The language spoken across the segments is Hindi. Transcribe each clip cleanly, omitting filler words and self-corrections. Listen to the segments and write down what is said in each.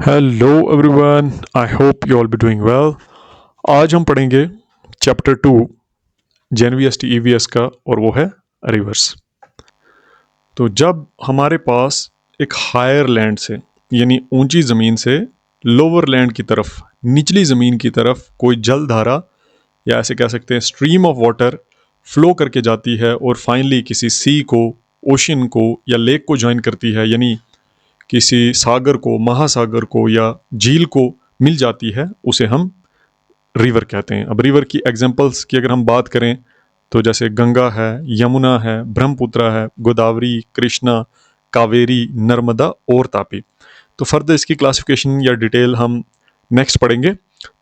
Hello everyone, I hope you all be doing well. आज हम पढ़ेंगे चैप्टर 2 जेनवीएसटी ईवीएस का, और वो है रिवर्स। तो जब हमारे पास एक हायर लैंड से यानी ऊंची ज़मीन से लोअर लैंड की तरफ, निचली ज़मीन की तरफ कोई जलधारा या ऐसे कह सकते हैं स्ट्रीम ऑफ वाटर फ्लो करके जाती है और फाइनली किसी सी को, ओशन को या लेक को ज्वाइन करती है, यानी किसी सागर को, महासागर को या झील को मिल जाती है, उसे हम रिवर कहते हैं। अब रिवर की एग्जांपल्स की अगर हम बात करें तो जैसे गंगा है, यमुना है, ब्रह्मपुत्र है, गोदावरी, कृष्णा, कावेरी, नर्मदा और तापी। तो फर्दर इसकी क्लासिफिकेशन या डिटेल हम नेक्स्ट पढ़ेंगे।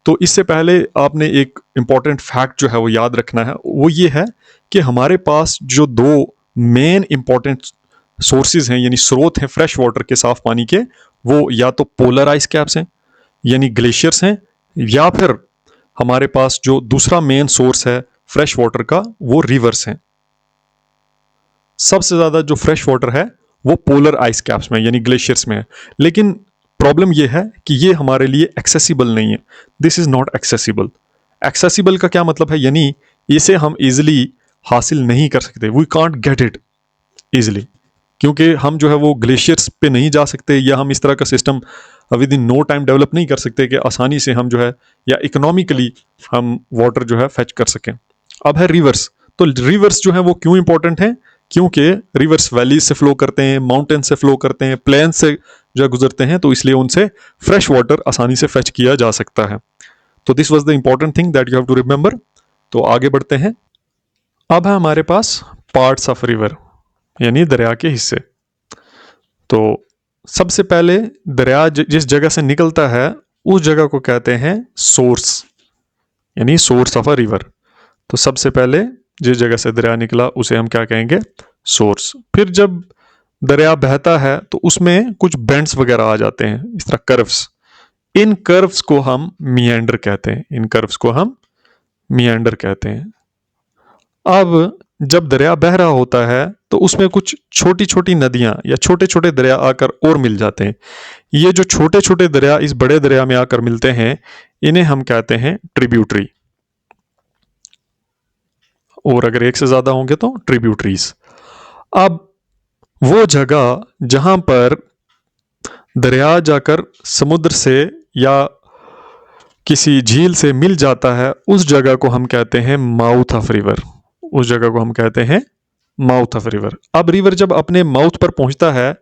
तो इससे पहले आपने एक इम्पॉर्टेंट फैक्ट जो है वो याद रखना है, वो ये है कि हमारे पास जो दो मेन इम्पॉर्टेंट सोर्सेज हैं यानी स्रोत हैं फ्रेश वाटर के, साफ पानी के, वो या तो पोलर आइस कैप्स हैं यानी ग्लेशियर्स हैं, या फिर हमारे पास जो दूसरा मेन सोर्स है फ्रेश वाटर का वो रिवर्स हैं। सबसे ज़्यादा जो फ्रेश वाटर है वो पोलर आइस कैप्स में यानी ग्लेशियर्स में है, लेकिन प्रॉब्लम यह है कि ये हमारे लिए एक्सेसिबल नहीं है। This is not accessible. Accessible का क्या मतलब है, यानी इसे हम इजिली हासिल नहीं कर सकते, we can't get it easily, क्योंकि हम जो है वो ग्लेशियर्स पे नहीं जा सकते, या हम इस तरह का system with in no time develop नहीं कर सकते कि आसानी से हम जो है या इकोनॉमिकली हम वाटर जो है फेच कर सकें। अब है रिवर्स। तो रिवर्स जो है वो क्यों इंपॉर्टेंट है? क्योंकि रिवर्स वैलीज से फ्लो करते हैं, माउंटेन से फ्लो करते हैं, प्लेन से जो है गुजरते हैं, तो इसलिए उनसे फ्रेश वाटर आसानी से फेच किया जा सकता है। तो this was the important thing that you have to remember. तो आगे बढ़ते हैं। अब है हमारे पास पार्ट्स ऑफ रिवर यानी दरिया के हिस्से। तो सबसे पहले दरिया जिस जगह से निकलता है उस जगह को कहते हैं सोर्स, यानी सोर्स ऑफ अ रिवर। तो सबसे पहले जिस जगह से दरिया निकला उसे हम क्या कहेंगे? सोर्स। फिर जब दरिया बहता है तो उसमें कुछ बेंड्स वगैरह आ जाते हैं, इस तरह कर्व्स। इन कर्व्स को हम मिएंडर कहते हैं, इन कर्व्स को हम मिएंडर कहते हैं। अब जब दरिया बह रहा होता है तो उसमें कुछ छोटी छोटी नदियां या छोटे छोटे दरिया आकर और मिल जाते हैं। ये जो छोटे छोटे दरिया इस बड़े दरिया में आकर मिलते हैं, इन्हें हम कहते हैं ट्रिब्यूटरी, और अगर एक से ज्यादा होंगे तो ट्रिब्यूटरीज। अब वो जगह जहां पर दरिया जाकर समुद्र से या किसी झील से मिल जाता है, उस जगह को हम कहते हैं माउथ ऑफ रिवर। उस जगह को हम कहते हैं माउथ ऑफ रिवर। अब रिवर जब अपने माउथ पर पहुंचता है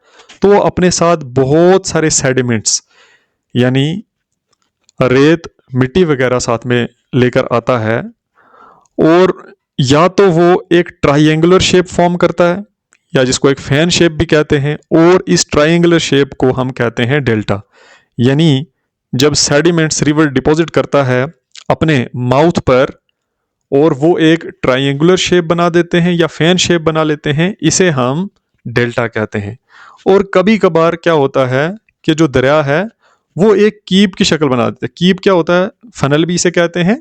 तो वो अपने साथ बहुत सारे सेडिमेंट्स यानी रेत, मिट्टी वगैरह साथ में लेकर आता है, और या तो वो एक ट्राइंगुलर शेप फॉर्म करता है या जिसको एक फैन शेप भी कहते हैं, और इस ट्राइंगुलर शेप को हम कहते हैं डेल्टा। यानी जब सेडिमेंट्स रिवर डिपॉजिट करता है अपने माउथ पर और वो एक ट्राइंगुलर शेप बना देते हैं या फैन शेप बना लेते हैं, इसे हम डेल्टा कहते हैं। और कभी कभार क्या होता है कि जो दरिया है वो एक कीप की शक्ल बना देते हैं। कीप क्या होता है? फनल भी इसे कहते हैं।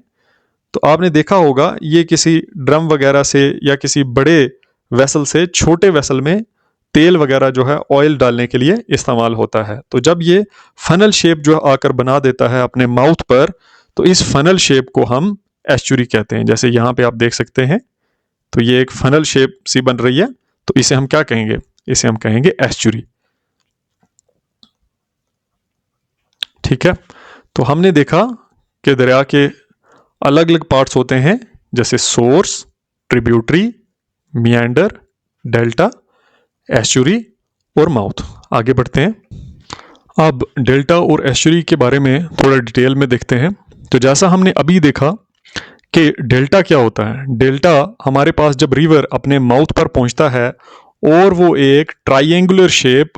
तो आपने देखा होगा ये किसी ड्रम वगैरह से या किसी बड़े वेसल से छोटे वेसल में तेल वगैरह जो है ऑयल डालने के लिए इस्तेमाल होता है। तो जब ये फनल शेप जो आकर बना देता है अपने माउथ पर, तो इस फनल शेप को हम एस्चुरी कहते हैं। जैसे यहाँ पे आप देख सकते हैं, तो ये एक फनल शेप सी बन रही है, तो इसे हम क्या कहेंगे? इसे हम कहेंगे एस्चुरी। ठीक है। तो हमने देखा कि दरिया के अलग अलग पार्ट्स होते हैं, जैसे सोर्स, ट्रिब्यूटरी, मियांडर, डेल्टा, एस्चुरी और माउथ। आगे बढ़ते हैं। अब डेल्टा और एस्चुरी के बारे में थोड़ा डिटेल में देखते हैं। तो जैसा हमने अभी देखा कि डेल्टा क्या होता है। डेल्टा हमारे पास जब रिवर अपने माउथ पर पहुंचता है और वो एक ट्राइंगुलर शेप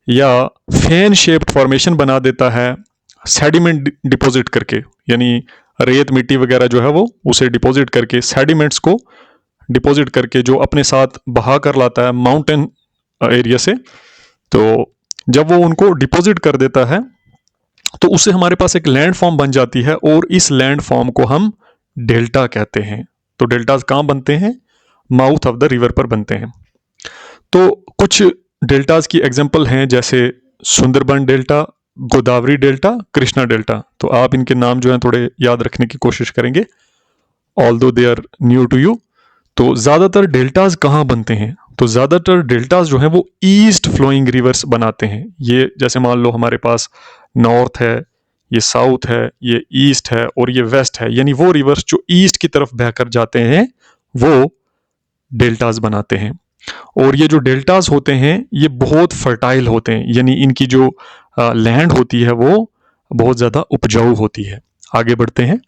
या फैन शेप्ड फॉर्मेशन बना देता है सेडिमेंट डिपॉजिट करके, यानी रेत, मिट्टी वगैरह जो है वो उसे डिपॉजिट करके, सेडिमेंट्स को डिपॉजिट करके जो अपने साथ बहा कर लाता है माउंटेन एरिया से। तो जब वो उनको डिपॉजिट कर देता है तो उससे हमारे पास एक लैंड फॉर्म बन जाती है, और इस लैंड फॉर्म को हम डेल्टा कहते हैं। तो डेल्टाज कहाँ बनते हैं? माउथ ऑफ द रिवर पर बनते हैं। तो कुछ डेल्टाज की एग्जांपल हैं, जैसे Sundarban delta, Godavari delta, Krishna delta. तो आप इनके नाम जो हैं थोड़े याद रखने की कोशिश करेंगे, although they are new to you. तो ज़्यादातर डेल्टाज कहाँ बनते हैं? तो ज़्यादातर डेल्टाज जो हैं वो ईस्ट फ्लोइंग रिवर्स बनाते हैं। ये जैसे मान लो हमारे पास नॉर्थ है, ये साउथ है, ये ईस्ट है और ये वेस्ट है, यानी वो रिवर्स जो ईस्ट की तरफ बहकर जाते हैं वो डेल्टाज बनाते हैं। और ये जो डेल्टाज होते हैं ये बहुत फर्टाइल होते हैं, यानी इनकी जो लैंड होती है वो बहुत ज़्यादा उपजाऊ होती है। आगे बढ़ते हैं।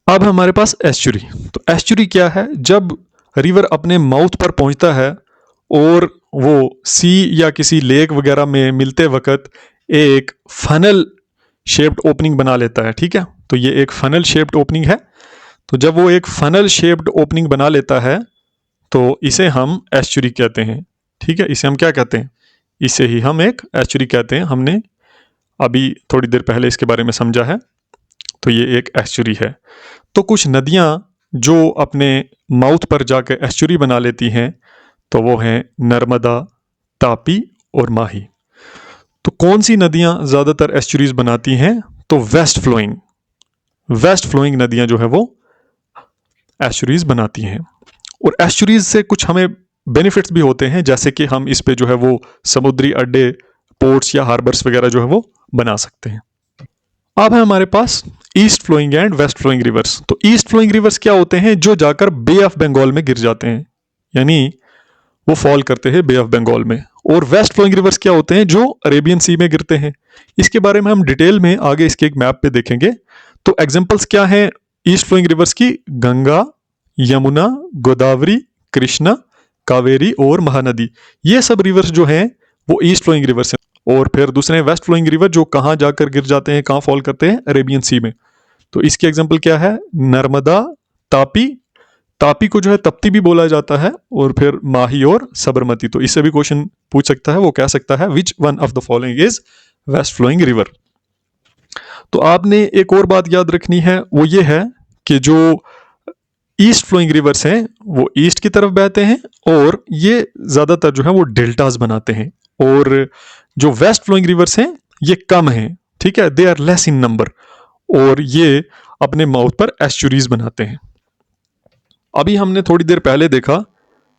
अब हमारे पास एस्चुरी। तो एस्चुरी क्या है? जब रिवर अपने माउथ पर पहुंचता है और वो सी या किसी लेक वगैरह में मिलते वक्त एक फनल शेप्ड ओपनिंग बना लेता है, ठीक है? तो ये एक फनल शेप्ड ओपनिंग है। तो जब वो एक फनल शेप्ड ओपनिंग बना लेता है तो इसे हम एस्चुरी कहते हैं, ठीक है? इसे हम क्या कहते हैं? इसे ही हम एक एस्चुरी कहते हैं। हमने अभी थोड़ी देर पहले इसके बारे में समझा है। तो ये एक एस्चुरी है। तो कुछ नदियाँ जो अपने माउथ पर जाकर एस्चुरी बना लेती हैं तो वो हैं नर्मदा, तापी और माही। तो कौन सी नदियाँ ज़्यादातर एस्चुरीज बनाती हैं? तो वेस्ट फ्लोइंग नदियाँ जो है वो एस्चुरीज बनाती हैं। और एस्चुरीज से कुछ हमें बेनिफिट्स भी होते हैं, जैसे कि हम इस पे जो है वो समुद्री अड्डे, पोर्ट्स या हार्बर्स वगैरह जो है वो बना सकते हैं। अब है हमारे पास east flowing and west flowing rivers. तो ईस्ट फ्लोइंग रिवर्स क्या होते हैं? जो जाकर बे ऑफ बंगाल में गिर जाते हैं, यानी वो फॉल करते हैं बे ऑफ बंगाल में। और वेस्ट फ्लोइंग रिवर्स क्या होते हैं? जो अरेबियन सी में गिरते हैं। इसके बारे में हम डिटेल में आगे इसके एक मैप पे देखेंगे। तो एग्जांपल्स क्या हैं ईस्ट फ्लोइंग रिवर्स की? गंगा, यमुना, गोदावरी, कृष्णा, कावेरी और महानदी। ये सब रिवर्स जो हैं वो ईस्ट फ्लोइंग रिवर्स हैं। और फिर दूसरे वेस्ट फ्लोइंग रिवर जो कहाँ जाकर गिर जाते हैं, कहाँ फॉल करते हैं? अरेबियन सी में। तो इसके एग्जाम्पल क्या है? नर्मदा, तापी। तापी को जो है तप्ती भी बोला जाता है। और फिर माही और साबरमती। तो इससे भी क्वेश्चन पूछ सकता है, वो कह सकता है which one of the following is west flowing river. तो आपने एक और बात याद रखनी है, वो ये है कि जो ईस्ट फ्लोइंग रिवर्स हैं वो ईस्ट की तरफ बहते हैं और ये ज़्यादातर जो है वो डेल्टाज बनाते हैं। और जो वेस्ट फ्लोइंग रिवर्स हैं ये कम हैं, ठीक है? They are less in number और ये अपने माउथ पर एस्चुरीज बनाते हैं। अभी हमने थोड़ी देर पहले देखा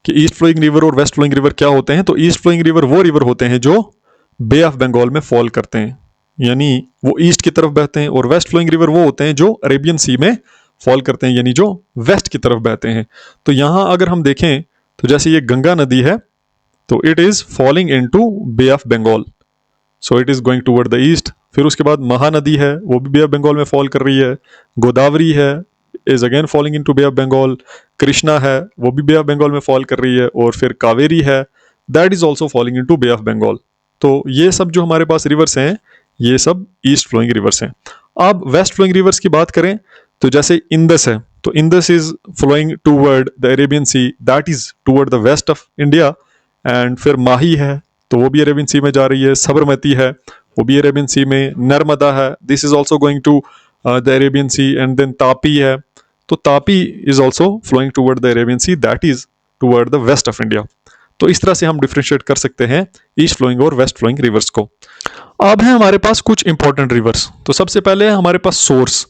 कि ईस्ट फ्लोइंग रिवर और वेस्ट फ्लोइंग रिवर क्या होते हैं। तो ईस्ट फ्लोइंग रिवर वो रिवर होते हैं जो बे ऑफ बंगाल में फॉल करते हैं, यानी वो ईस्ट की तरफ बहते हैं। और वेस्ट फ्लोइंग रिवर वो होते हैं जो अरेबियन सी में फॉल करते हैं, यानी जो वेस्ट की तरफ बहते हैं। तो यहाँ अगर हम देखें तो जैसे ये गंगा नदी है तो it is falling into Bay of Bengal, so it is going toward the east. फिर उसके बाद महानदी है, वो भी बे ऑफ बंगाल में फॉल कर रही है। गोदावरी है, is again falling into Bay of Bengal. Krishna है, वो भी बे ऑफ बंगाल में फॉल कर रही है। और फिर कावेरी है, that is also falling into Bay of Bengal. तो ये सब जो हमारे पास रिवर्स हैं ये सब ईस्ट फ्लोइंग रिवर्स हैं। अब वेस्ट फ्लोइंग रिवर्स की बात करें तो जैसे इंदस है, तो Indus is flowing toward the Arabian Sea, that is toward the west of India. And फिर माही है तो वो भी अरेबियन सी में जा रही है। साबरमती है, वो भी अरेबियन सी में। नर्मदा है, this is also going to the Arabian Sea. And then Tapi है, तो Tapi is also flowing toward the Arabian Sea, that is toward the west of India. तो इस तरह से हम डिफ्रेंशिएट कर सकते हैं ईस्ट फ्लोइंग और वेस्ट फ्लोइंग रिवर्स को। अब है हमारे पास कुछ इंपॉर्टेंट रिवर्स। तो सबसे पहले है हमारे पास सोर्स।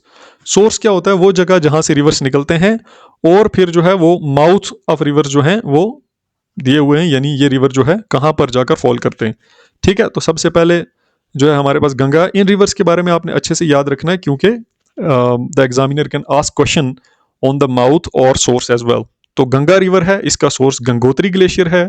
सोर्स क्या होता है? वो जगह जहां से रिवर्स निकलते हैं और फिर जो है वो माउथ ऑफ रिवर्स जो हैं वो दिए हुए हैं, यानी ये रिवर जो है कहाँ पर जाकर फॉल करते हैं, ठीक है? तो सबसे पहले जो है हमारे पास गंगा। इन रिवर्स के बारे में आपने अच्छे से याद रखना है क्योंकि the examiner can ask question on the mouth और सोर्स एज वेल। तो गंगा रिवर है, इसका सोर्स गंगोत्री ग्लेशियर है।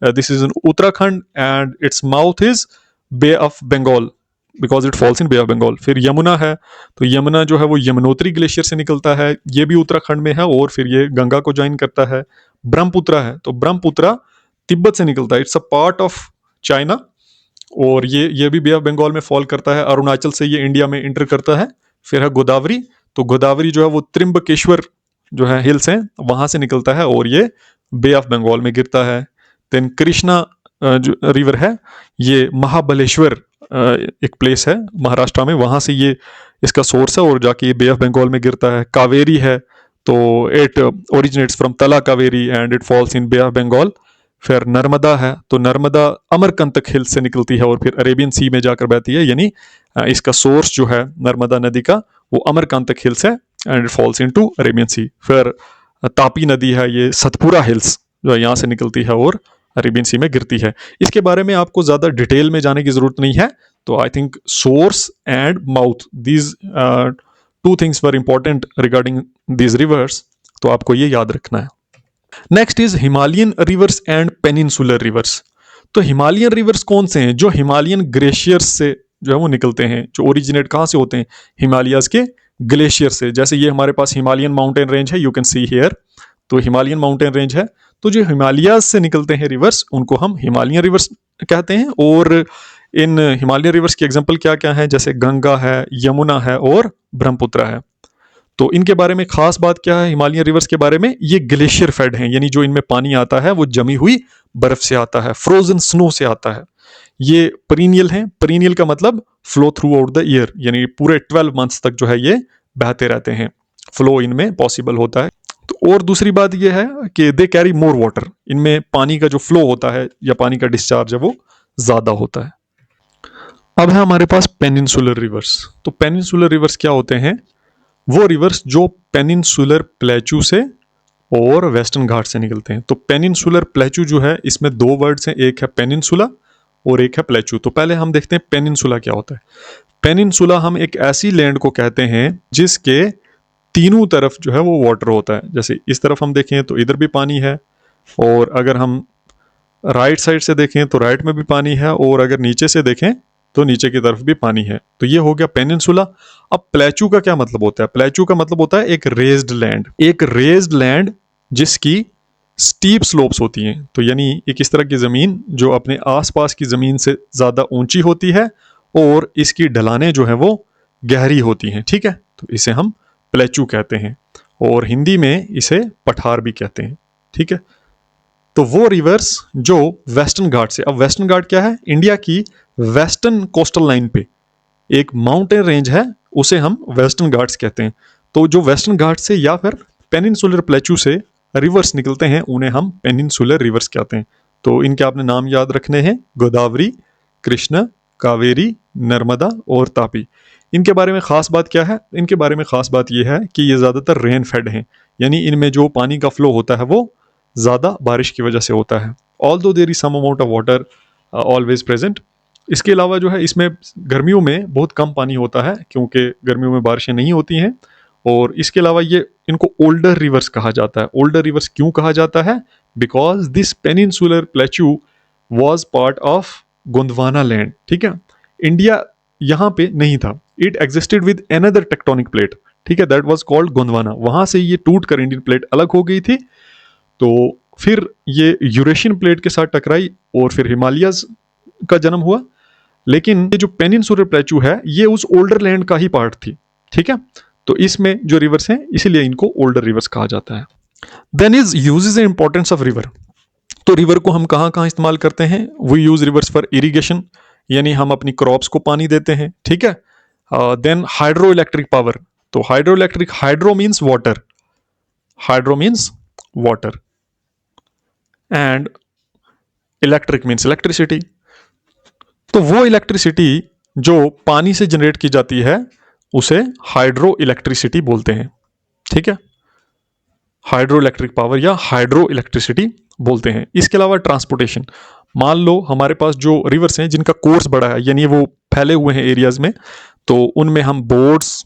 This is in Uttarakhand and its mouth is Bay of Bengal because it falls in Bay of Bengal. फिर यमुना है, तो यमुना जो है वो यमुनोत्री ग्लेशियर से निकलता है, ये भी उत्तराखंड में है और फिर ये गंगा को ज्वाइन करता है। ब्रह्मपुत्रा है, तो ब्रह्मपुत्रा तिब्बत से निकलता है, it's a part of China और ये भी बे ऑफ बंगाल में फॉल करता है। अरुणाचल से ये इंडिया में इंटर करता है। फिर है गोदावरी, तो गोदावरी जो है वो त्रिम्बकेश्वर जो है हिल्स हैं वहां से निकलता है और ये बे ऑफ बंगाल में गिरता है। देन कृष्णा जो रिवर है ये महाबलेश्वर एक प्लेस है महाराष्ट्र में, वहां से ये इसका सोर्स है और जाके ये बे ऑफ बंगाल में गिरता है। कावेरी है, तो it originates from Tala Kaveri and it falls in Bay of Bengal. फिर नर्मदा है, तो नर्मदा अमरकंटक हिल से निकलती है और फिर अरेबियन सी में जाकर बहती है, यानी इसका सोर्स जो है नर्मदा नदी का वो अमरकंटक हिल्स है and it falls into Arabian sea. फिर तापी नदी है, ये सतपुरा हिल्स जो है यहाँ से निकलती है और अरेबियन सी में गिरती है। इसके बारे में आपको ज़्यादा डिटेल में जाने की ज़रूरत नहीं है। तो I think source and mouth, these two things were important regarding these rivers, तो आपको ये याद रखना है। Next is Himalayan reverse and peninsular reverse. तो हिमालयन रिवर्स कौन से हैं? जो हिमालयन ग्लेशियर्स से जो है वो निकलते हैं, जो ओरिजिनेट कहाँ से होते हैं? हिमालयाज के ग्लेशियर से। जैसे ये हमारे पास हिमालयन माउंटेन रेंज है, यू कैन सी हियर, तो हिमालयन माउंटेन रेंज है। तो जो हिमालयाज से निकलते हैं रिवर्स, उनको हम हिमालयन रिवर्स कहते हैं। और इन हिमालयन रिवर्स की एग्जांपल क्या क्या है? जैसे गंगा है, यमुना है और ब्रह्मपुत्र है। तो इनके बारे में खास बात क्या है हिमालयन रिवर्स के बारे में? ये ग्लेशियर फेड हैं, यानी जो इनमें पानी आता है वो जमी हुई बर्फ से आता है, फ्रोजन स्नो से आता है। ये परीनियल हैं। परीनियल का मतलब flow through out the year, यानी पूरे 12 मंथ्स तक जो है ये बहते रहते हैं, फ्लो इनमें पॉसिबल होता है। तो और दूसरी बात ये है कि दे कैरी मोर वाटर, इनमें पानी का जो फ्लो होता है या पानी का डिस्चार्ज है वो ज़्यादा होता है। अब है हमारे पास पेनिनसुलर रिवर्स। तो पेनिनसुलर रिवर्स क्या होते हैं? वो रिवर्स जो पेनिनसुलर प्लेचू से और वेस्टर्न घाट से निकलते हैं। तो पेनिनसुलर प्लेचू जो है, इसमें दो वर्ड्स हैं, एक है पेनिनसुला और एक है प्लेचू। तो पहले हम देखते हैं पेनिनसुला क्या होता है। पेनिनसुला हम एक ऐसी लैंड को कहते हैं जिसके तीनों तरफ जो है वो वाटर होता है। जैसे इस तरफ हम देखें तो इधर भी पानी है, और अगर हम राइट साइड से देखें तो राइट में भी पानी है, और अगर नीचे से देखें तो नीचे की तरफ भी पानी है। तो ये हो गया पेनिनसुला। अब प्लेचू का क्या मतलब होता है? प्लेचू का मतलब होता है एक रेज्ड लैंड, एक रेज्ड लैंड जिसकी स्टीप स्लोप्स होती हैं। तो यानी एक इस तरह की ज़मीन जो अपने आसपास की ज़मीन से ज़्यादा ऊंची होती है और इसकी ढलानें जो है वो गहरी होती हैं। ठीक है, तो इसे हम प्लेचू कहते हैं, और हिंदी में इसे पठार भी कहते हैं। ठीक है, तो वो रिवर्स जो वेस्टर्न घाट से, अब वेस्टर्न घाट क्या है? इंडिया की वेस्टर्न कोस्टल लाइन पे एक माउंटेन रेंज है, उसे हम वेस्टर्न घाट्स कहते हैं। तो जो वेस्टर्न घाट से या फिर पेनिनसुलर प्लेचू से रिवर्स निकलते हैं, उन्हें हम पेनिनसुलर रिवर्स कहते हैं। तो इनके आपने नाम याद रखने हैं, गोदावरी, कृष्णा, कावेरी, नर्मदा और तापी। इनके बारे में ख़ास बात क्या है? इनके बारे में ख़ास बात यह है कि ये ज़्यादातर रेन फेड हैं, यानी इनमें जो पानी का फ्लो होता है वो ज़्यादा बारिश की वजह से होता है। Although there is some amount of water always present. इसके अलावा जो है इसमें गर्मियों में बहुत कम पानी होता है, क्योंकि गर्मियों में बारिशें नहीं होती हैं। और इसके अलावा ये इनको ओल्डर रिवर्स कहा जाता है। ओल्डर रिवर्स क्यों कहा जाता है? Because this peninsular plateau was part of Gondwana land. ठीक है, इंडिया यहाँ पे नहीं था, it existed with another tectonic plate. ठीक है, दैट वाज कॉल्ड गोंडवाना। वहाँ से ये टूट कर इंडियन प्लेट अलग हो गई थी, तो फिर ये यूरेशियन प्लेट के साथ टकराई और फिर हिमालयस का जन्म हुआ। लेकिन ये जो पेनिनसुलर प्लेचू है ये उस ओल्डर लैंड का ही पार्ट थी। ठीक है, तो इसमें जो रिवर्स हैं इसीलिए इनको ओल्डर रिवर्स कहा जाता है। Then is uses and importance of river. तो रिवर को हम कहाँ कहाँ इस्तेमाल करते हैं? We use rivers for irrigation, यानी हम अपनी क्रॉप्स को पानी देते हैं। ठीक है, देन हाइड्रो इलेक्ट्रिक पावर। तो hydro electric, hydro means water, hydro means water and electric means electricity. तो वो इलेक्ट्रिसिटी जो पानी से जनरेट की जाती है उसे हाइड्रो इलेक्ट्रिसिटी बोलते हैं। ठीक है, हाइड्रो इलेक्ट्रिक पावर या हाइड्रो इलेक्ट्रिसिटी बोलते हैं। इसके अलावा ट्रांसपोर्टेशन, मान लो हमारे पास जो रिवर्स हैं जिनका कोर्स बड़ा है, यानी वो फैले हुए हैं एरियाज में, तो उनमें हम बोट्स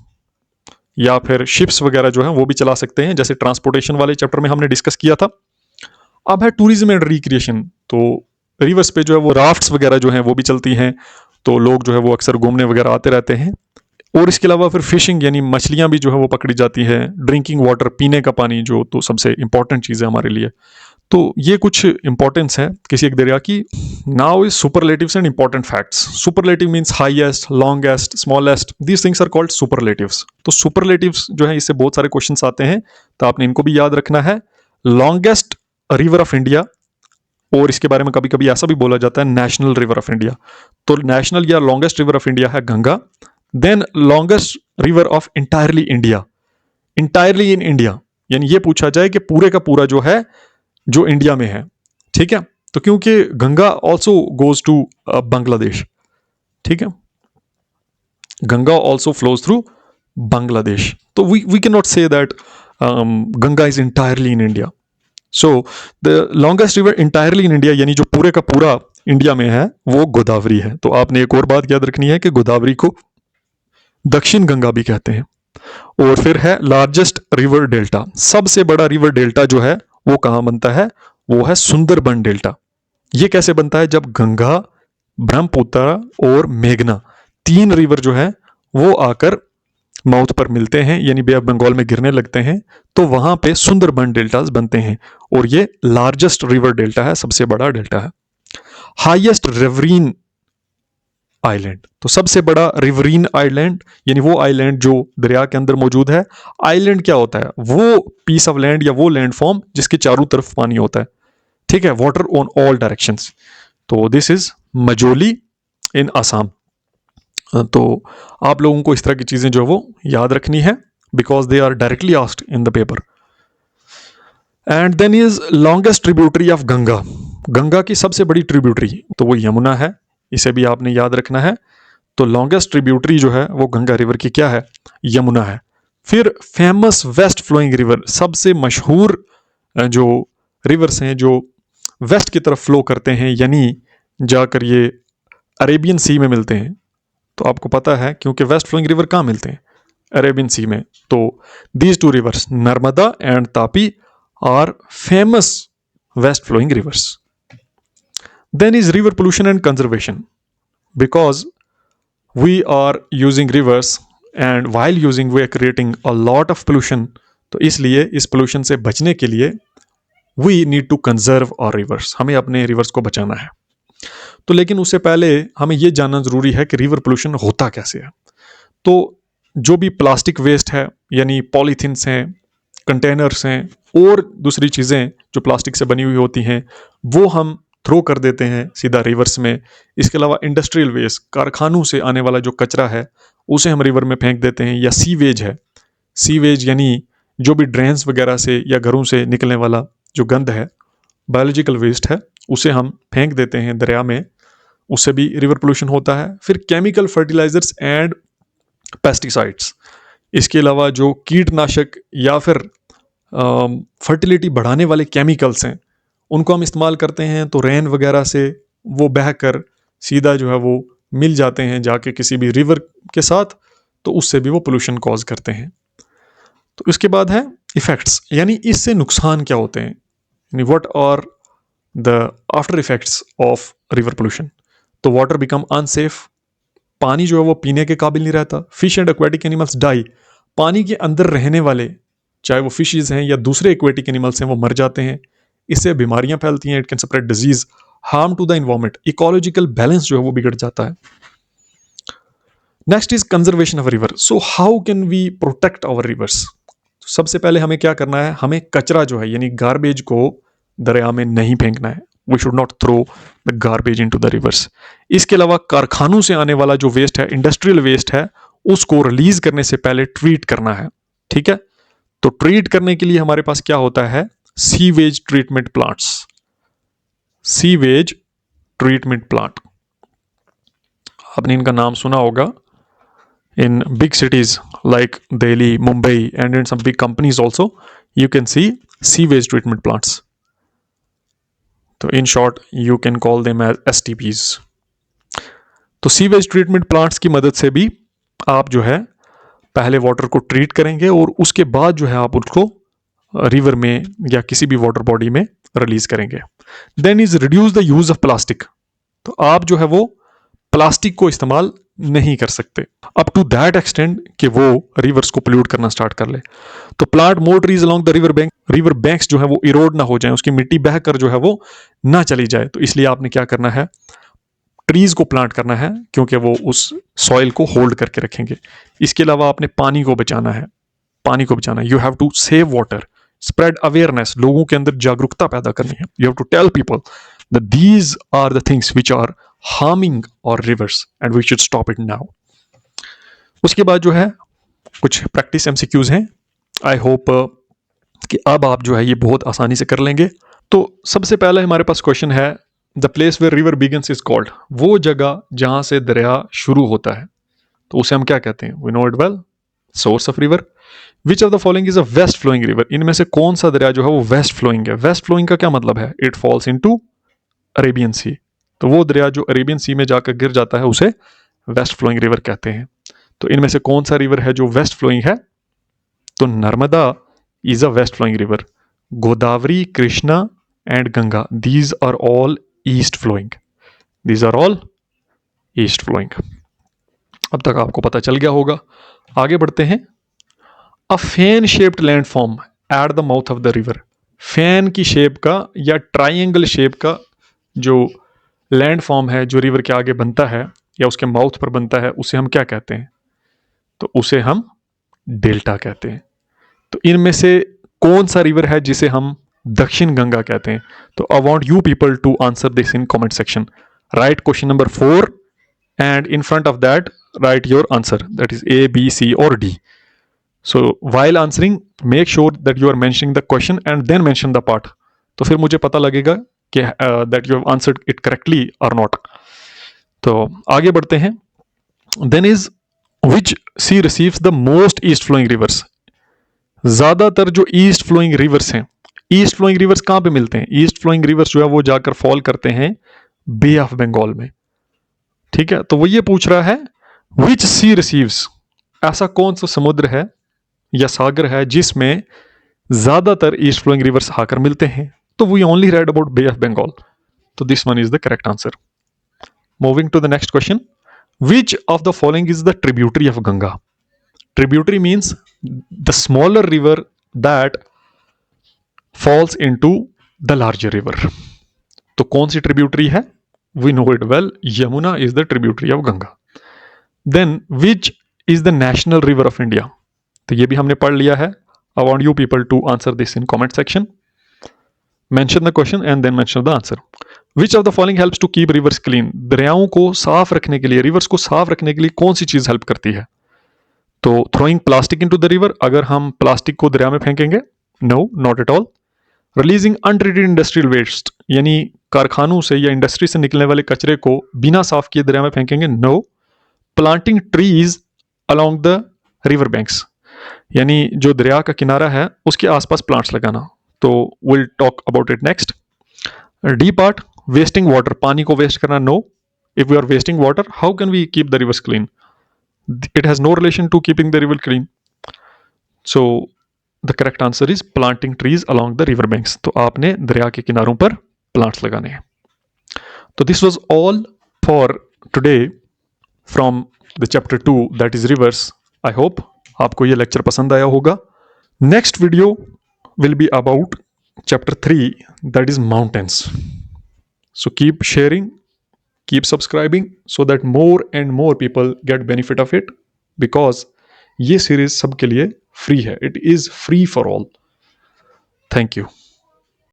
या फिर शिप्स वगैरह जो है वो भी चला सकते हैं, जैसे ट्रांसपोर्टेशन वाले चैप्टर में हमने डिस्कस किया था। अब है टूरिज्म एंड रिक्रिएशन। तो रिवर्स पे जो है वो राफ्ट्स वगैरह जो हैं वो भी चलती हैं, तो लोग जो है वो अक्सर घूमने वगैरह आते रहते हैं। और इसके अलावा फिर फिशिंग, यानी मछलियाँ भी जो है वो पकड़ी जाती हैं। ड्रिंकिंग वाटर, पीने का पानी, जो तो सबसे इंपॉर्टेंट चीज़ है हमारे लिए। तो ये कुछ इंपॉर्टेंस है किसी एक दरिया की। Now is superlatives and important facts. Superlative means highest, longest, smallest, these things are called superlatives. तो सुपरलेटिव्स जो है इससे बहुत सारे क्वेश्चंस आते हैं, तो आपने इनको भी याद रखना है। लॉन्गेस्ट रिवर ऑफ इंडिया, और इसके बारे में कभी कभी ऐसा भी बोला जाता है नेशनल रिवर ऑफ इंडिया। तो नेशनल या लॉन्गेस्ट रिवर ऑफ इंडिया है Ganga. Then longest river of entirely India, entirely in India, यानी ये पूछा जाए कि पूरे का पूरा जो है जो इंडिया में है। ठीक है, तो क्योंकि Ganga also goes to Bangladesh, ठीक है, Ganga also flows through Bangladesh, तो we can not say that Ganga is entirely in India. So the longest river entirely in India यानी जो पूरे का पूरा इंडिया में है वो गोदावरी है. तो आपने एक और बात याद रखनी है कि गोदावरी को दक्षिण गंगा भी कहते हैं. और फिर है लार्जेस्ट रिवर डेल्टा, सबसे बड़ा रिवर डेल्टा जो है वो कहाँ बनता है, वो है सुंदरबन डेल्टा. ये कैसे बनता है, जब गंगा, ब्रह्मपुत्र और मेघना तीन रिवर जो है वो आकर माउथ पर मिलते हैं यानी बे ऑफ बंगाल में गिरने लगते हैं, तो वहां पे सुंदरबन डेल्टास बनते हैं. और ये लार्जेस्ट रिवर डेल्टा है, सबसे बड़ा डेल्टा है. हाईएस्ट रिवरीन आइलैंड, तो सबसे बड़ा रिवरीन आइलैंड यानी वो आइलैंड जो दरिया के अंदर मौजूद है. आइलैंड क्या होता है, वो पीस ऑफ लैंड या वो लैंड फॉर्म जिसके चारों तरफ पानी होता है, ठीक है, वाटर ऑन ऑल डायरेक्शंस. तो दिस इज मजोली इन असम. तो आप लोगों को इस तरह की चीजें जो है वो याद रखनी है because they are directly asked in the paper. And then is longest tributary of Ganga, Ganga की सबसे बड़ी ट्रिब्यूटरी तो वो यमुना है, इसे भी आपने याद रखना है. तो लॉन्गेस्ट ट्रिब्यूटरी जो है वो गंगा रिवर की क्या है, यमुना है. फिर फेमस वेस्ट फ्लोइंग रिवर, सबसे मशहूर जो रिवर्स हैं जो वेस्ट की तरफ फ्लो करते हैं यानी जाकर ये अरेबियन सी में मिलते हैं. तो आपको पता है क्योंकि वेस्ट फ्लोइंग रिवर कहाँ मिलते हैं, अरेबियन सी में. तो these two rivers Narmada and Tapi are famous west flowing rivers. Then is river pollution and conservation, because we are using rivers and while using we are creating a lot of pollution. तो इसलिए इस pollution से बचने के लिए we need to conserve our rivers, हमें अपने rivers को बचाना है. तो लेकिन उससे पहले हमें ये जानना ज़रूरी है कि river pollution होता कैसे है. तो जो भी प्लास्टिक वेस्ट है यानी पॉलीथीन्स हैं, कंटेनर्स हैं और दूसरी चीज़ें जो प्लास्टिक से बनी हुई होती हैं वो हम थ्रो कर देते हैं सीधा रिवर्स में. इसके अलावा इंडस्ट्रियल वेस्ट, कारखानों से आने वाला जो कचरा है उसे हम रिवर में फेंक देते हैं. या सीवेज है, सीवेज यानी जो भी ड्रेन्स वगैरह से या घरों से निकलने वाला जो गंद है, बायोलॉजिकल वेस्ट है, उसे हम फेंक देते हैं दरिया में, उससे भी रिवर पोल्यूशन होता है. फिर केमिकल फर्टिलाइजर्स एंड पेस्टिसाइड्स, इसके अलावा जो कीटनाशक या फिर फर्टिलिटी बढ़ाने वाले केमिकल्स हैं उनको हम इस्तेमाल करते हैं, तो रेन वगैरह से वो बहकर सीधा जो है वो मिल जाते हैं जाके किसी भी रिवर के साथ, तो उससे भी वो पोल्यूशन कॉज करते हैं. तो इसके बाद है इफ़ेक्ट्स, यानी इससे नुकसान क्या होते हैं, यानी what are the after effects of river pollution. तो वाटर बिकम अनसेफ, पानी जो है वो पीने के काबिल नहीं रहता. Fish and aquatic animals die, पानी के अंदर रहने वाले चाहे वो फिशेज हैं या दूसरे एक्वेटिक एनिमल्स हैं वो मर जाते हैं. इससे बीमारियां फैलती हैं, it can spread disease, harm to the environment, ecological balance जो है वो बिगड़ जाता है. Next is conservation of river. So how can we protect our rivers. सबसे पहले हमें क्या करना है, हमें कचरा जो है यानी गार्बेज को दरिया में नहीं फेंकना है. We should not throw the garbage into the rivers. इसके अलावा कारखानों से आने वाला जो वेस्ट है, इंडस्ट्रियल वेस्ट है, उसको रिलीज करने से पहले ट्रीट करना है. ठीक है, तो ट्रीट करने के लिए हमारे पास क्या होता है, sewage treatment plants. Sewage treatment plant, आपने इनका नाम सुना होगा in big cities like Delhi, Mumbai, and in some big companies also, you can see sewage treatment plants. So in short, you can call them as STPs. तो सीवेज ट्रीटमेंट प्लांट्स की मदद से भी आप जो है पहले वाटर को ट्रीट करेंगे और उसके बाद जो है आप उसको रिवर में या किसी भी वाटर बॉडी में रिलीज करेंगे. Then is reduce the use of plastic. तो आप जो है वो प्लास्टिक को इस्तेमाल नहीं कर सकते अप टू दैट एक्सटेंड कि वो रिवर्स को पोल्यूट करना स्टार्ट कर ले. तो plant more trees along the river bank. River banks जो है वो इरोड ना हो जाए, उसकी मिट्टी बहकर जो है वो ना चली जाए. तो इसलिए आपने क्या करना है, ट्रीज को प्लांट करना है क्योंकि वो उस सॉइल को होल्ड करके रखेंगे. इसके अलावा आपने पानी को बचाना है, पानी को बचाना है. You have to save water, spread awareness, लोगों के अंदर जागरूकता पैदा करनी है. You have to tell people that these are the things which are harming our rivers and we should stop it now. उसके बाद जो है कुछ प्रैक्टिस एमसीक्यूज हैं. आई होप कि अब आप जो है ये बहुत आसानी से कर लेंगे. तो सबसे पहले हमारे पास क्वेश्चन है the place where river begins is called, वो जगह जहां से दरिया शुरू होता है, तो उसे हम क्या कहते हैं? We know it well, source of river. Which of the following is a west flowing river, इनमें से कौन सा दरिया जो है वो वेस्ट फ्लोइंग है? वेस्ट फ्लोइंग का क्या मतलब है? It falls into Arabian sea, तो वो दरिया जो अरेबियन सी में जाकर गिर जाता है उसे वेस्ट फ्लोइंग रिवर कहते हैं। तो इनमें से कौन सा रिवर है जो वेस्ट फ्लोइंग है? तो Narmada is a west flowing river. Godavari, Krishna and Ganga, these are all east flowing, these are all east flowing. अब तक आपको पता चल गया होगा। आगे बढ़ते हैं। A fan shaped land form at the mouth of the river, fan की शेप का या ट्राइंगल शेप का जो लैंड फॉर्म है जो रिवर के आगे बनता है या उसके माउथ पर बनता है, उसे हम क्या कहते हैं? तो उसे हम डेल्टा कहते हैं। तो इनमें से कौन सा रिवर है जिसे हम दक्षिण गंगा कहते हैं? तो I want you people to answer this in comment section. Right question number 4 and in front of that write your answer, that is A, B, C or D. So while answering make sure that you are mentioning the question and then mention the part, तो फिर मुझे पता लगेगा कि that you have answered it correctly or not. तो आगे बढ़ते हैं। then is which sea receives the most east flowing rivers, ज़्यादातर जो ईस्ट फ्लोइंग रिवर्स हैं, ईस्ट फ्लोइंग रिवर्स कहाँ पे मिलते हैं? ईस्ट फ्लोइंग रिवर्स जो है वो जाकर फॉल करते हैं बे ऑफ बंगाल में। ठीक है, तो वो ये पूछ रहा है विच सी रिसीव्स, ऐसा कौन सा समुद्र है या सागर है जिसमें ज्यादातर ईस्ट फ्लोइंग रिवर्स आकर मिलते हैं? तो we only read about bay of Bengal, तो this one is the correct answer. Moving to the next question, which of the following is the tributary of Ganga? Tributary means the smaller river that falls into the larger river. तो कौन सी ट्रिब्यूटरी है? We know it well, Yamuna is the tributary of Ganga. Then which is the national river of India? तो ये भी हमने पढ़ लिया है। I want you people to answer this in comment section. Mention the question and then mention the answer. Which of the following helps to keep rivers clean? दरियाओं को साफ रखने के लिए, रिवर्स को साफ रखने के लिए कौन सी चीज हेल्प करती है? तो throwing plastic into the river, अगर हम प्लास्टिक को दरिया में फेंकेंगे? No, not at all. Releasing untreated industrial waste, यानी कारखानों से या इंडस्ट्री से निकलने वाले कचरे को बिना साफ किए दरिया में फेंकेंगे? No. Planting trees along the river banks, यानी जो दरिया का किनारा है उसके आसपास प्लांट्स लगाना। तो will talk about it next. D part, wasting water, पानी को वेस्ट करना? No. If we are wasting water how can we keep the rivers clean? It has no relation to keeping the river clean. So the correct answer is planting trees along the river banks. तो आपने दरिया के किनारों पर प्लांट्स लगाने हैं। तो this was all for today from the chapter 2 that is reverse. I hope आपको ये लेक्चर पसंद आया होगा। Next video will be about chapter 3 that is mountains. So keep sharing, keep subscribing so that more and more people get benefit of it, because ये सीरीज सबके लिए फ्री है। It is free for all. Thank you.